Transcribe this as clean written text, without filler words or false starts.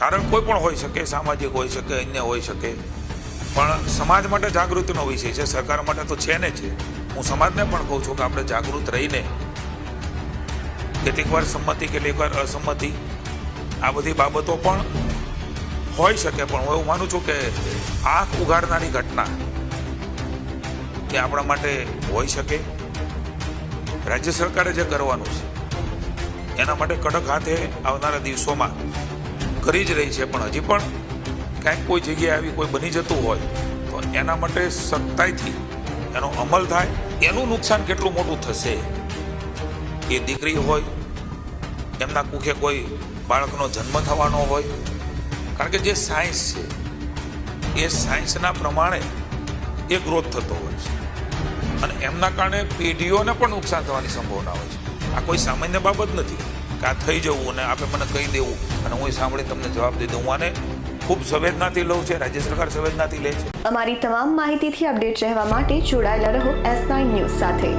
કારણ કોઈ પણ હોઈ શકે, સામાજિક હોઈ શકે, અન્ય હોઈ શકે, પણ સમાજ માટે જાગૃતિનો વિષય છે, સરકાર માટે તો છે ને છે. હું સમાજને પણ કહું છું કે આપણે જાગૃત રહીને કેટલીક વાર સંમતિ, કેટલીક વાર અસંમતિ, આ બધી બાબતો પણ હોઈ શકે, પણ હું એવું માનું છું કે આંખ ઉઘાડનારી ઘટના એ આપણા માટે હોઈ શકે. રાજ્ય સરકારે જે કરવાનું છે એના માટે કડક હાથે આવનારા દિવસોમાં કરી જ રહી છે, પણ હજી પણ ક્યાંક કોઈ જગ્યાએ આવી કોઈ બની જતું હોય તો એના માટે સખ્તાઈથી એનો અમલ થાય. એનું નુકસાન કેટલું મોટું થશે, એ દીકરી હોય, એમના કુખે કોઈ બાળકનો જન્મ થવાનો હોય, કારણ કે જે સાયન્સ છે એ સાયન્સના પ્રમાણે એ ગ્રોથ થતો હોય છે અને એમના કારણે પેઢીઓને પણ નુકસાન થવાની સંભાવના હોય છે. આ કોઈ સામાન્ય બાબત નથી કે આ થઈ જવું અને આપણે મને કહી દેવું અને હું એ સાંભળીને તમને જવાબ દઈ દઉં. હું આને ખૂબ સંવેદનાથી લઉં છે, રાજ્ય સરકાર સંવેદનાથી લે છે. અમારી તમામ માહિતીથી અપડેટ રહેવા માટે જોડાયેલા રહો S9 ન્યૂઝ સાથે.